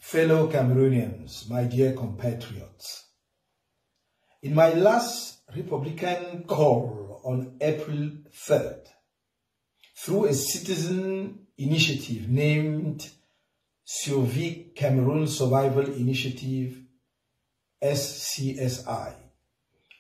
Fellow Cameroonians, my dear compatriots, in my last Republican call on April 3rd, through a citizen initiative named Survie Cameroun Survival Initiative, SCSI,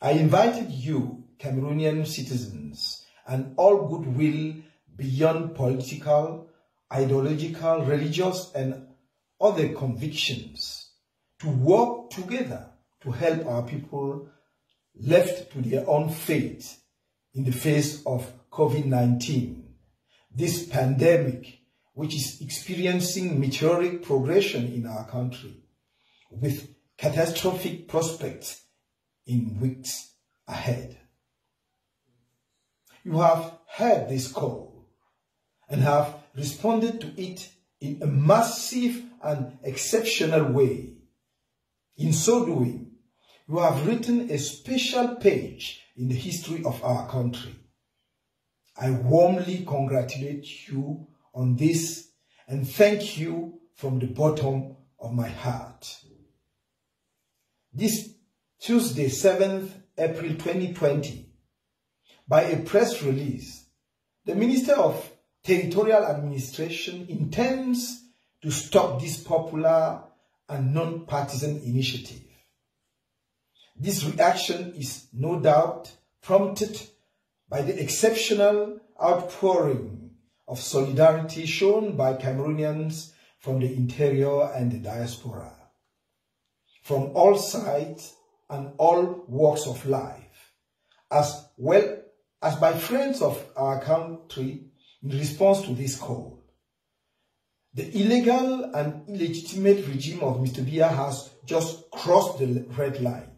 I invited you, Cameroonian citizens, and all goodwill beyond political, ideological, religious, and other convictions to work together to help our people left to their own fate in the face of COVID-19, this pandemic which is experiencing meteoric progression in our country with catastrophic prospects in weeks ahead. You have heard this call and have responded to it in a massive and exceptional way. In so doing, you have written a special page in the history of our country. I warmly congratulate you on this and thank you from the bottom of my heart. This Tuesday, 7th April 2020, by a press release, the Minister of Territorial Administration intends to stop this popular and non-partisan initiative. This reaction is no doubt prompted by the exceptional outpouring of solidarity shown by Cameroonians from the interior and the diaspora, from all sides and all walks of life, as well as by friends of our country in response to this call. The illegal and illegitimate regime of Mr. Biya has just crossed the red line.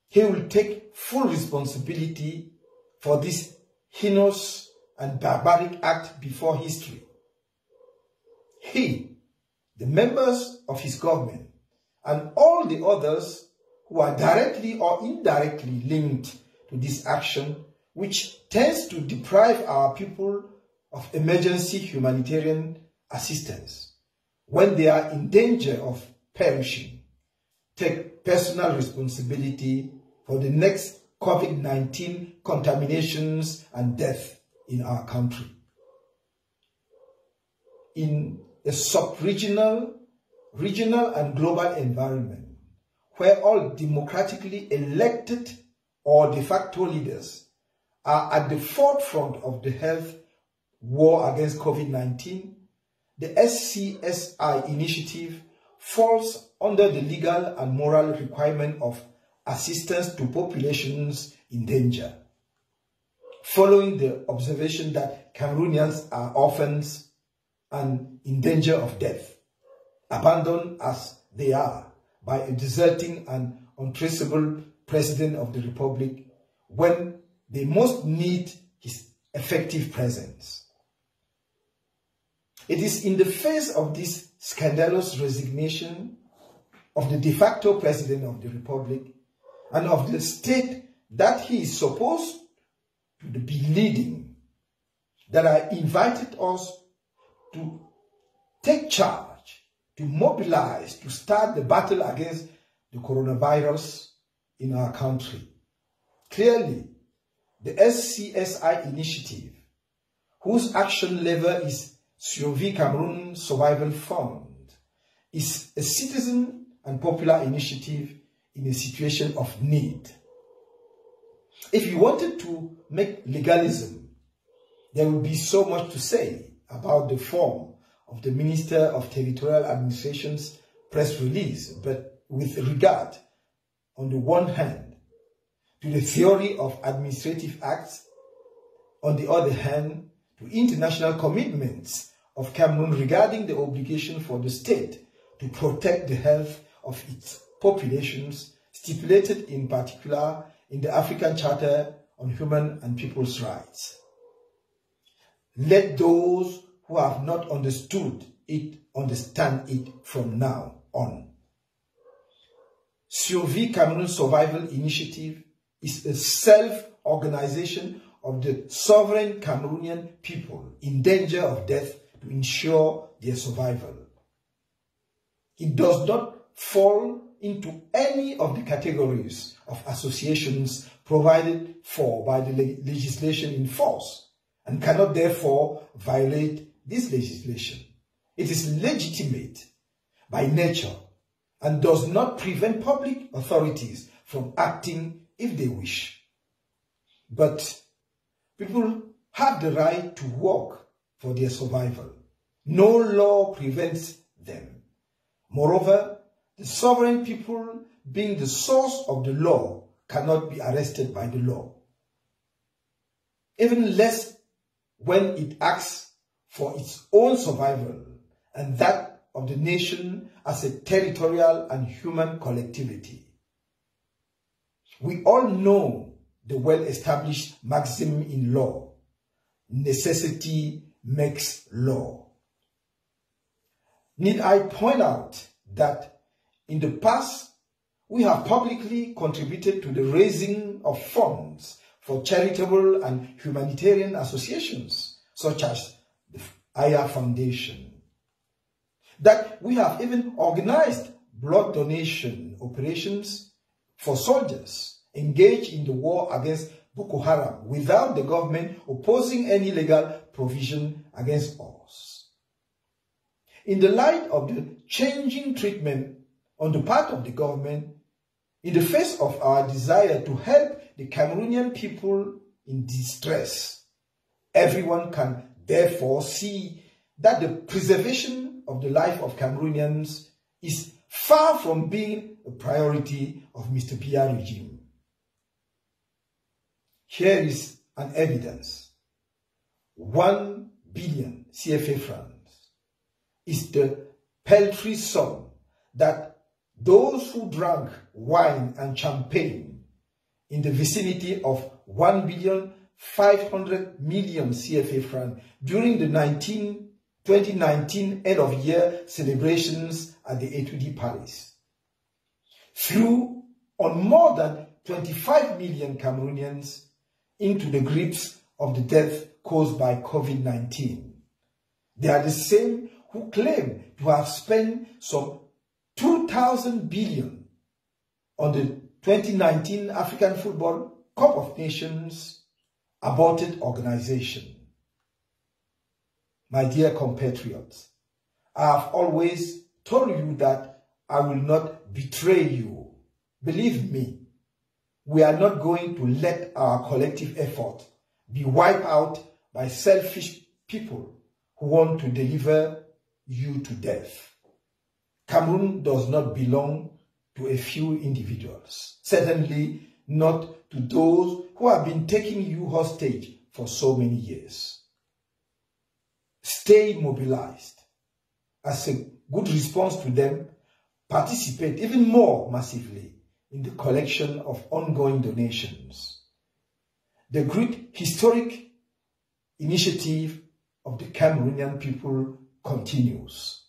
He will take full responsibility for this heinous and barbaric act before history. He, the members of his government, and all the others who are directly or indirectly linked to this action, which tends to deprive our people of emergency humanitarian assistance when they are in danger of perishing, take personal responsibility for the next COVID-19 contaminations and death in our country. In a sub-regional, regional and global environment where all democratically elected or de facto leaders are at the forefront of the health war against COVID-19, the SCSI initiative falls under the legal and moral requirement of assistance to populations in danger, following the observation that Cameroonians are orphans and in danger of death, abandoned as they are by a deserting and untraceable President of the Republic when they most need his effective presence. It is in the face of this scandalous resignation of the de facto President of the Republic and of the state that he is supposed to be leading that I invited us to take charge, to mobilize, to start the battle against the coronavirus in our country. Clearly, the SCSI initiative, whose action lever is Survie Cameroun Survival Fund, is a citizen and popular initiative in a situation of need. If you wanted to make legalism, there would be so much to say about the form of the Minister of Territorial Administration's press release, but with regard, on the one hand, to the theory of administrative acts, on the other hand, to international commitments of Cameroon regarding the obligation for the state to protect the health of its populations, stipulated in particular in the African Charter on Human and People's Rights. Let those who have not understood it understand it from now on. Survie Cameroun Survival Initiative is a self-organization of the sovereign Cameroonian people in danger of death to ensure their survival. It does not fall into any of the categories of associations provided for by the legislation in force and cannot therefore violate this legislation. It is legitimate by nature and does not prevent public authorities from acting if they wish. But people have the right to work for their survival. No law prevents them. Moreover, the sovereign people, being the source of the law, cannot be arrested by the law. Even less when it acts for its own survival and that of the nation as a territorial and human collectivity. We all know the well-established maxim in law: necessity makes law. Need I point out that in the past, we have publicly contributed to the raising of funds for charitable and humanitarian associations, such as the Aya Foundation. That we have even organized blood donation operations for soldiers engaged in the war against Boko Haram without the government opposing any legal provision against us. In the light of the changing treatment on the part of the government, in the face of our desire to help the Cameroonian people in distress, everyone can therefore see that the preservation of the life of Cameroonians is far from being a priority of Mr. Biya regime. Here is an evidence. 1 billion CFA francs is the paltry sum that those who drank wine and champagne in the vicinity of 1,500 million CFA francs during the 2019 end-of-year celebrations at the Etude Palace threw on more than 25 million Cameroonians into the grips of the death caused by COVID-19. They are the same who claim to have spent some 2,000 billion on the 2019 African Football Cup of Nations aborted organization. My dear compatriots, I have always told you that I will not betray you. Believe me, we are not going to let our collective effort be wiped out by selfish people who want to deliver you to death. Cameroon does not belong to a few individuals, certainly not to those who have been taking you hostage for so many years. Stay mobilized. As a good response to them, participate even more massively in the collection of ongoing donations. The great historic initiative of the Cameroonian people continues.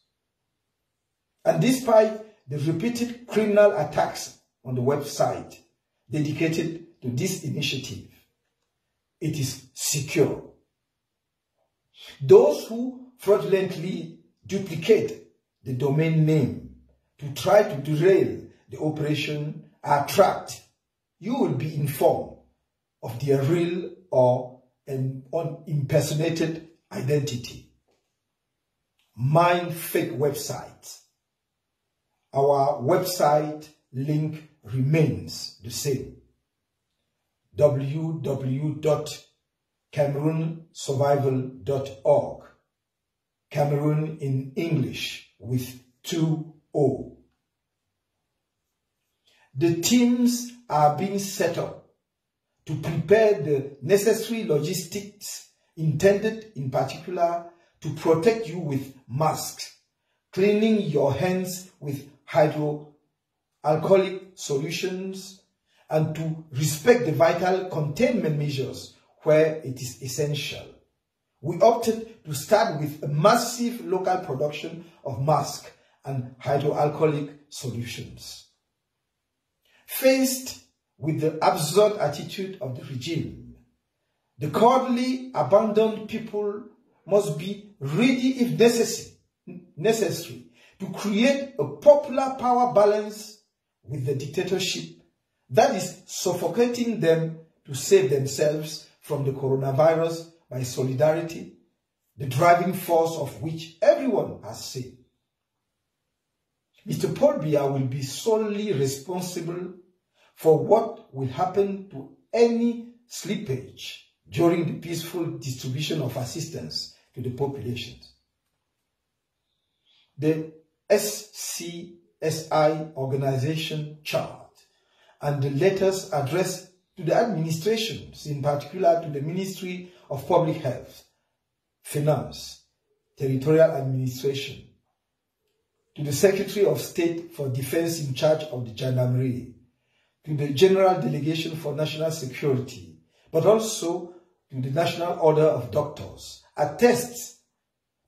And despite the repeated criminal attacks on the website dedicated to this initiative, it is secure. Those who fraudulently duplicate the domain name to try to derail the operation are tracked. You will be informed of their real or an impersonated identity. Mind fake websites. Our website link remains the same: www.cameroonsurvival.org. Cameroon in English with 2 O. The teams are being set up to prepare the necessary logistics intended in particular to protect you with masks, cleaning your hands with hydroalcoholic solutions, and to respect the vital containment measures where it is essential. We opted to start with a massive local production of masks and hydroalcoholic solutions. Faced with the absurd attitude of the regime, the cowardly abandoned people must be ready, if necessary, to create a popular power balance with the dictatorship that is suffocating them to save themselves from the coronavirus by solidarity, the driving force of which everyone has seen. Mr. Paul Biya will be solely responsible for what will happen to any slippage during the peaceful distribution of assistance to the populations. The SCSI organization chart and the letters addressed to the administrations, in particular to the Ministry of Public Health, Finance, Territorial Administration, to the Secretary of State for Defense in charge of the Gendarmerie, to the General Delegation for National Security, but also to the National Order of Doctors, attests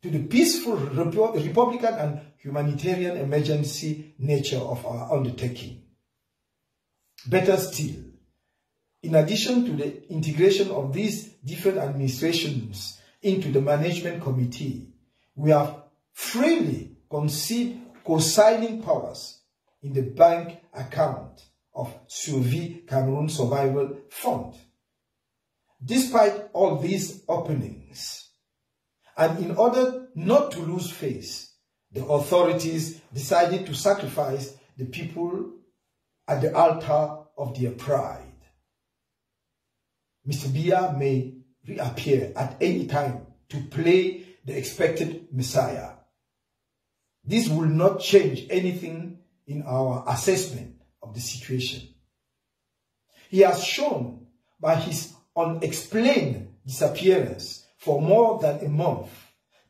to the peaceful Republican and humanitarian emergency nature of our undertaking. Better still, in addition to the integration of these different administrations into the management committee, we have freely conceded co-signing powers in the bank account of Survie Cameroun Survival Fund. Despite all these openings, and in order not to lose face, the authorities decided to sacrifice the people at the altar of their pride. Mr. Biya may reappear at any time to play the expected Messiah. This will not change anything in our assessment of the situation. He has shown by his unexplained disappearance for more than a month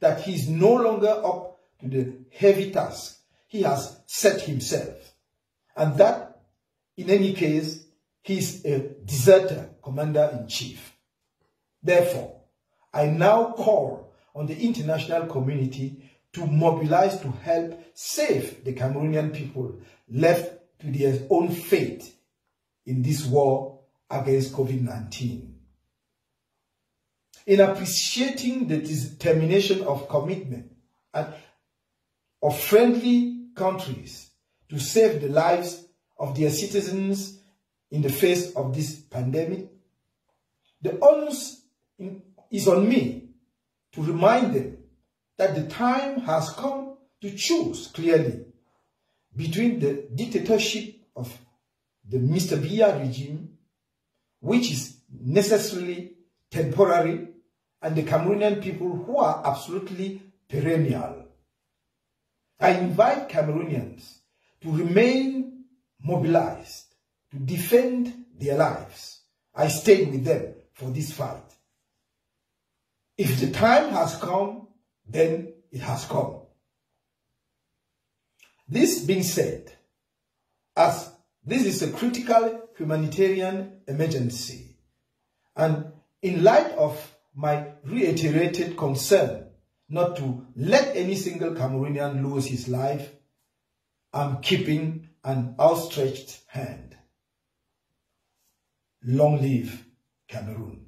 that he is no longer up to the heavy task he has set himself, and that, in any case, he is a deserter commander-in-chief. Therefore, I now call on the international community to mobilize to help save the Cameroonian people left to their own fate in this war against COVID-19. In appreciating the determination of commitment of friendly countries to save the lives of their citizens in the face of this pandemic, the onus is on me to remind them that the time has come to choose clearly between the dictatorship of the Mr. Biya regime, which is necessarily temporary, and the Cameroonian people who are absolutely perennial. I invite Cameroonians to remain mobilized, to defend their lives. I stay with them for this fight. If the time has come, then it has come. This being said, as this is a critical humanitarian emergency, and in light of my reiterated concern not to let any single Cameroonian lose his life, I'm keeping an outstretched hand. Long live Cameroon.